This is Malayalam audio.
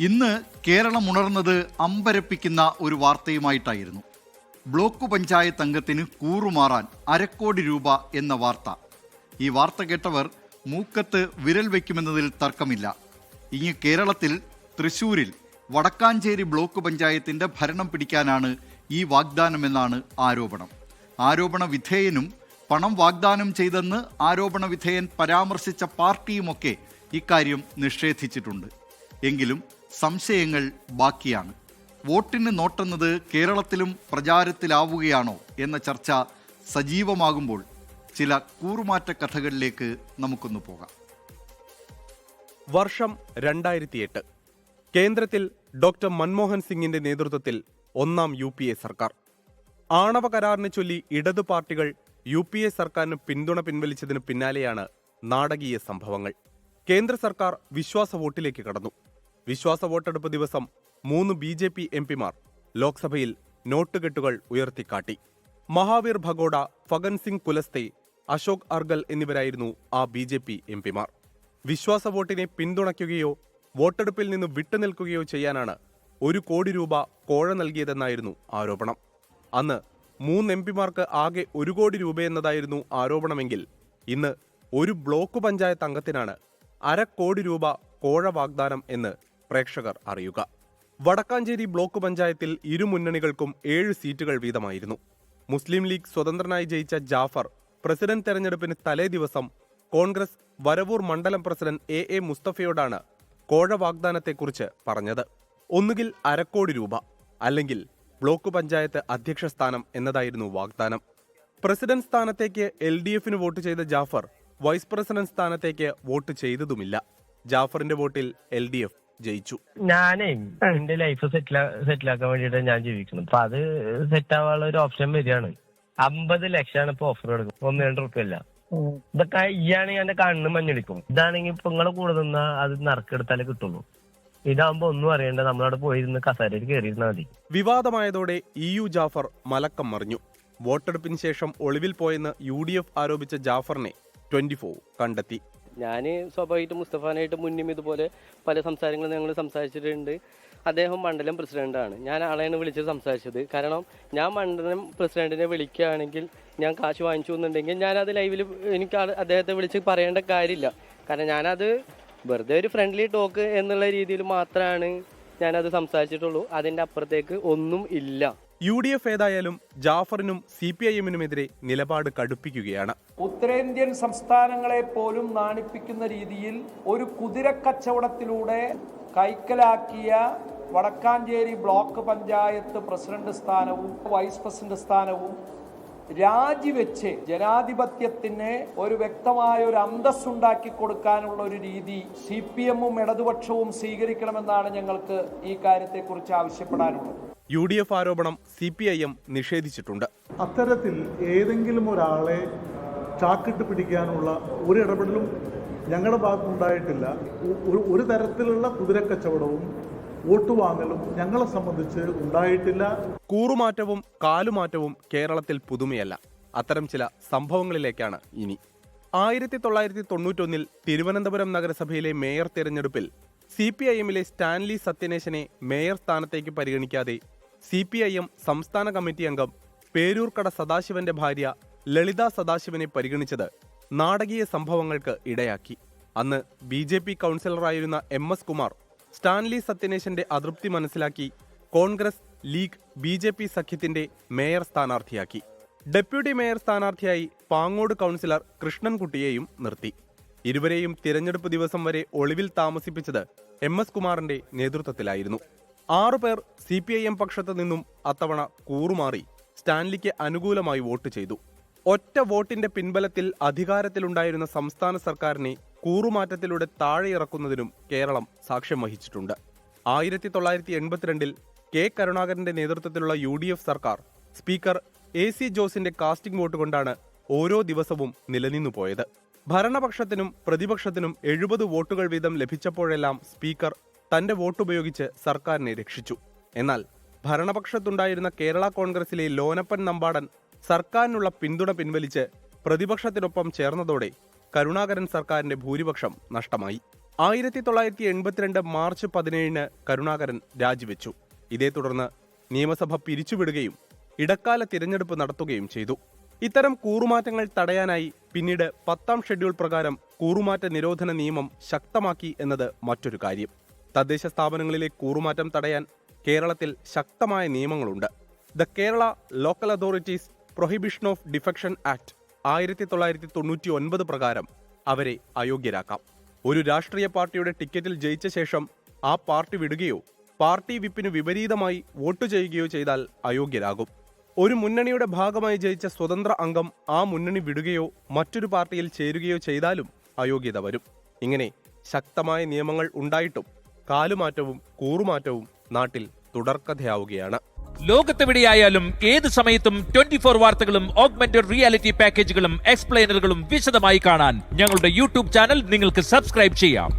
ഇന്ന് കേരളം ഉണർന്നത് അമ്പരപ്പിക്കുന്ന ഒരു വാർത്തയുമായിട്ടായിരുന്നു. ബ്ലോക്ക് പഞ്ചായത്ത് അംഗത്തിന് കൂറുമാറാൻ 1/2 കോടി രൂപ എന്ന വാർത്ത. ഈ വാർത്ത കേട്ടവർ മൂക്കത്ത് വിരൽ വയ്ക്കുമെന്നതിൽ തർക്കമില്ല. ഇങ്ങ് കേരളത്തിൽ തൃശ്ശൂരിൽ വടക്കാഞ്ചേരി ബ്ലോക്ക് പഞ്ചായത്തിൻ്റെ ഭരണം പിടിക്കാനാണ് ഈ വാഗ്ദാനമെന്നാണ് ആരോപണം. ആരോപണ വിധേയനും പണം വാഗ്ദാനം ചെയ്തെന്ന് ആരോപണ വിധേയൻ പരാമർശിച്ച പാർട്ടിയുമൊക്കെ ഇക്കാര്യം നിഷേധിച്ചിട്ടുണ്ട്. എങ്കിലും സംശയങ്ങൾ ബാക്കിയാണ്. വോട്ടിന് നോട്ടെന്നത് കേരളത്തിലും പ്രചാരത്തിലാവുകയാണോ എന്ന ചർച്ച സജീവമാകുമ്പോൾ ചില കൂറുമാറ്റ കഥകളിലേക്ക് നമുക്കൊന്ന് പോകാം. വർഷം 2008. കേന്ദ്രത്തിൽ ഡോക്ടർ മൻമോഹൻ സിംഗിന്റെ നേതൃത്വത്തിൽ 1ാം UPA സർക്കാർ. ആണവ കരാറിനെ ചൊല്ലി ഇടതു പാർട്ടികൾ UPA സർക്കാരിന് പിന്തുണ പിൻവലിച്ചതിന് പിന്നാലെയാണ് നാടകീയ സംഭവങ്ങൾ. കേന്ദ്ര സർക്കാർ വിശ്വാസ വോട്ടിലേക്ക് കടന്നു. വിശ്വാസ വോട്ടെടുപ്പ് ദിവസം 3 BJP MPമാർ ലോക്സഭയിൽ നോട്ടുകെട്ടുകൾ ഉയർത്തിക്കാട്ടി. മഹാവീർ ഭഗോഡ, ഫഗൻ സിംഗ് കുലസ്തെ, അശോക് അർഗൽ എന്നിവരായിരുന്നു ആ BJP MPമാർ. വിശ്വാസ വോട്ടിനെ പിന്തുണയ്ക്കുകയോ വോട്ടെടുപ്പിൽ നിന്ന് വിട്ടുനിൽക്കുകയോ ചെയ്യാനാണ് 1 കോടി രൂപ കോഴ നൽകിയതെന്നായിരുന്നു ആരോപണം. അന്ന് 3 MPമാർക്ക് ആകെ 1 കോടി രൂപയെന്നതായിരുന്നു ആരോപണമെങ്കിൽ ഇന്ന് ഒരു ബ്ലോക്ക് പഞ്ചായത്ത് അംഗത്തിനാണ് 1/2 കോടി രൂപ കോഴ വാഗ്ദാനം എന്ന് പ്രേക്ഷകർ അറിയുക. വടക്കാഞ്ചേരി ബ്ലോക്ക് പഞ്ചായത്തിൽ ഇരു മുന്നണികൾക്കും 7 സീറ്റുകൾ വീതമായിരുന്നു. മുസ്ലിം ലീഗ് സ്വതന്ത്രനായി ജയിച്ച ജാഫർ പ്രസിഡന്റ് തെരഞ്ഞെടുപ്പിന് തലേ ദിവസം കോൺഗ്രസ് വരവൂർ മണ്ഡലം പ്രസിഡന്റ് AA മുസ്തഫയോടാണ് കോഴ വാഗ്ദാനത്തെക്കുറിച്ച് പറഞ്ഞത്. ഒന്നുകിൽ 1/2 കോടി രൂപ, അല്ലെങ്കിൽ ബ്ലോക്ക് പഞ്ചായത്ത് അധ്യക്ഷ സ്ഥാനം എന്നതായിരുന്നു വാഗ്ദാനം. പ്രസിഡന്റ് സ്ഥാനത്തേക്ക് LDFന് വോട്ട് ചെയ്ത ജാഫർ വൈസ് പ്രസിഡന്റ് സ്ഥാനത്തേക്ക് വോട്ട് ചെയ്തതുമില്ല. ജാഫറിന്റെ വോട്ടിൽ LDF ജയിച്ചു. ഞാനേ എന്റെ ലൈഫ് സെറ്റിലാക്കാൻ വേണ്ടിയിട്ട് ഞാൻ ജീവിക്കുന്നു. അപ്പൊ അത് സെറ്റ് ആവാനുള്ള ഒരു ഓപ്ഷൻ വരികയാണ്. 50 ലക്ഷമാണ് ഇപ്പൊ ഓഫർ കൊടുക്കും. 1-2 റുപ്യല്ല. ഇതൊക്കെ ഇയാണെങ്കിൽ എന്റെ കണ്ണ് മഞ്ഞടിക്കും. ഇതാണെങ്കിൽ ഇപ്പൊ നിങ്ങളെ കൂടെ നിന്നാ അത് നറുക്കെടുത്താലേ കിട്ടുള്ളൂ. ഇതാകുമ്പോ ഒന്നും അറിയണ്ട, നമ്മളവിടെ പോയിരുന്ന് കസേരയിൽ കയറിയിരുന്നാൽ മതി. വിവാദമായതോടെ EU ജാഫർ മലക്കം മറിഞ്ഞു. വോട്ടെടുപ്പിന് ശേഷം ഒളിവിൽ പോയെന്ന് UDF ആരോപിച്ച ജാഫറിനെ 24 കണ്ടെത്തി. ഞാൻ സ്വാഭാവികമായിട്ടും മുസ്തഫാനായിട്ട് മുന്നും ഇതുപോലെ പല സംസാരങ്ങളും ഞങ്ങൾ സംസാരിച്ചിട്ടുണ്ട്. അദ്ദേഹം മണ്ഡലം പ്രസിഡന്റാണ്. ഞാൻ ആളെയാണ് വിളിച്ച് സംസാരിച്ചത്. കാരണം ഞാൻ മണ്ഡലം പ്രസിഡന്റിനെ വിളിക്കുകയാണെങ്കിൽ ഞാൻ കാശ് വാങ്ങിച്ചു എന്നുണ്ടെങ്കിൽ ഞാനത് ലൈവിൽ എനിക്ക് അദ്ദേഹത്തെ വിളിച്ച് പറയേണ്ട കാര്യമില്ല. കാരണം ഞാനത് വെറുതെ ഒരു ഫ്രണ്ട്ലി ടോക്ക് എന്നുള്ള രീതിയിൽ മാത്രമാണ് ഞാനത് സംസാരിച്ചിട്ടുള്ളൂ. അതിൻ്റെ അപ്പുറത്തേക്ക് ഒന്നും ഇല്ല. UDF ഏതായാലും ജാഫറിനും CPIMനുമെതിരെ നിലപാട് കടുപ്പിക്കുകയാണ്. ഉത്തരേന്ത്യൻ സംസ്ഥാനങ്ങളെ പോലും നാണിപ്പിക്കുന്ന രീതിയിൽ ഒരു കുതിരക്കച്ചവടത്തിലൂടെ കൈക്കലാക്കിയ വടക്കാഞ്ചേരി ബ്ലോക്ക് പഞ്ചായത്ത് പ്രസിഡന്റ് സ്ഥാനവും വൈസ് പ്രസിഡന്റ് സ്ഥാനവും രാജിവെച്ച് ജനാധിപത്യത്തിന് ഒരു വ്യക്തമായ ഒരു അന്തസ്സുണ്ടാക്കി കൊടുക്കാനുള്ള ഒരു രീതി CPMും ഇടതുപക്ഷവും സ്വീകരിക്കണമെന്നാണ് ഞങ്ങൾക്ക് ഈ കാര്യത്തെക്കുറിച്ച് ആവശ്യപ്പെടാനുള്ളത്. UDF ആരോപണം CPIM നിഷേധിച്ചിട്ടുണ്ട്. അത്തരത്തിൽ ഏതെങ്കിലും ഒരാളെ ചാക്കിട്ട് പിടിക്കാനുള്ള ഒരു ഇടപെടലും ഞങ്ങളുടെ ഭാഗത്തുണ്ടായിട്ടില്ല. ഒരു തരത്തിലുള്ള കുതിരക്കച്ചവടവും വോട്ട് വാങ്ങലും ഞങ്ങളെ സംബന്ധിച്ച് ഉണ്ടായിട്ടില്ല. കൂറുമാറ്റവും കാലുമാറ്റവും കേരളത്തിൽ പുതുമയല്ല. അത്തരം ചില സംഭവങ്ങളിലേക്കാണ് ഇനി. 1991 തിരുവനന്തപുരം നഗരസഭയിലെ മേയർ തിരഞ്ഞെടുപ്പിൽ CPIMലെ സ്റ്റാൻലി സത്യനേശനെ മേയർ സ്ഥാനത്തേക്ക് പരിഗണിക്കാതെ CPIM സംസ്ഥാന കമ്മിറ്റി അംഗം പേരൂർക്കട സദാശിവന്റെ ഭാര്യ ലളിത സദാശിവനെ പരിഗണിച്ചത് നാടകീയ സംഭവങ്ങൾക്ക് ഇടയാക്കി. അന്ന് BJP കൗൺസിലറായിരുന്ന MS കുമാർ സ്റ്റാൻലി സത്യനേശന്റെ അതൃപ്തി മനസ്സിലാക്കി കോൺഗ്രസ് ലീഗ് BJP സഖ്യത്തിന്റെ മേയർ സ്ഥാനാർത്ഥിയാക്കി. ഡെപ്യൂട്ടി മേയർ സ്ഥാനാർത്ഥിയായി പാങ്ങോട് കൗൺസിലർ കൃഷ്ണൻകുട്ടിയെയും നിർത്തി. ഇരുവരെയും തിരഞ്ഞെടുപ്പ് ദിവസം വരെ ഒളിവിൽ താമസിപ്പിച്ചത് MS കുമാറിന്റെ നേതൃത്വത്തിലായിരുന്നു. 6 പേർ CPIM പക്ഷത്തു നിന്നും അത്തവണ കൂറുമാറി സ്റ്റാൻലിക്ക് അനുകൂലമായി വോട്ട് ചെയ്തു. ഒറ്റ വോട്ടിന്റെ പിൻബലത്തിൽ അധികാരത്തിലുണ്ടായിരുന്ന സംസ്ഥാന സർക്കാരിനെ കൂറുമാറ്റത്തിലൂടെ താഴെയിറക്കുന്നതിനും കേരളം സാക്ഷ്യം വഹിച്ചിട്ടുണ്ട്. 1982 K കരുണാകരന്റെ നേതൃത്വത്തിലുള്ള UDF സർക്കാർ സ്പീക്കർ AC ജോസിന്റെ കാസ്റ്റിംഗ് വോട്ട് കൊണ്ടാണ് ഓരോ ദിവസവും നിലനിന്നു പോയത്. ഭരണപക്ഷത്തിനും പ്രതിപക്ഷത്തിനും 70 വോട്ടുകൾ വീതം ലഭിച്ചപ്പോഴെല്ലാം സ്പീക്കർ തന്റെ വോട്ടുപയോഗിച്ച് സർക്കാരിനെ രക്ഷിച്ചു. എന്നാൽ ഭരണപക്ഷത്തുണ്ടായിരുന്ന കേരള കോൺഗ്രസിലെ ലോനപ്പൻ നമ്പാടൻ സർക്കാരിനുള്ള പിന്തുണ പിൻവലിച്ച് പ്രതിപക്ഷത്തിനൊപ്പം ചേർന്നതോടെ കരുണാകരൻ സർക്കാരിന്റെ ഭൂരിപക്ഷം നഷ്ടമായി. 1982 മാർച്ച് 17 കരുണാകരൻ രാജിവെച്ചു. ഇതേ തുടർന്ന് നിയമസഭ പിരിച്ചുവിടുകയും ഇടക്കാല തിരഞ്ഞെടുപ്പ് നടത്തുകയും ചെയ്തു. ഇത്തരം കൂറുമാറ്റങ്ങൾ തടയാനായി പിന്നീട് 10ാം ഷെഡ്യൂൾ പ്രകാരം കൂറുമാറ്റ നിരോധന നിയമം ശക്തമാക്കി എന്നത് മറ്റൊരു കാര്യം. തദ്ദേശ സ്ഥാപനങ്ങളിലെ കൂറുമാറ്റം തടയാൻ കേരളത്തിൽ ശക്തമായ നിയമങ്ങളുണ്ട്. The Kerala local authorities prohibition of defection act 1999 പ്രകാരം അവരെ അയോഗ്യരാക്കാം. ഒരു രാഷ്ട്രീയ പാർട്ടിയുടെ ടിക്കറ്റിൽ ജയിച്ച ശേഷം ആ പാർട്ടി വിടുകയോ പാർട്ടി വിപ്പിന് വിപരീതമായി വോട്ട് ചെയ്യുകയോ ചെയ്താൽ അയോഗ്യരാകും. ഒരു മുന്നണിയുടെ ഭാഗമായി ജയിച്ച സ്വതന്ത്ര അംഗം ആ മുന്നണി വിടുകയോ മറ്റൊരു പാർട്ടിയിൽ ചേരുകയോ ചെയ്താലും അയോഗ്യത വരും. ഇങ്ങനെ ശക്തമായ നിയമങ്ങൾ ഉണ്ടായിട്ടും കാലുമാറ്റവും കൂറുമാറ്റവും നാട്ടിൽ തുടർക്കഥയാവുകയാണ്. ലോകത്തെവിടെയായാലും ഏത് സമയത്തും 24 വാർത്തകളും ഓഗ്മെന്റഡ് റിയാലിറ്റി പാക്കേജുകളും എക്സ്പ്ലെയിനറുകളും വിശദമായി കാണാൻ ഞങ്ങളുടെ യൂട്യൂബ് ചാനൽ നിങ്ങൾക്ക് സബ്സ്ക്രൈബ് ചെയ്യാം.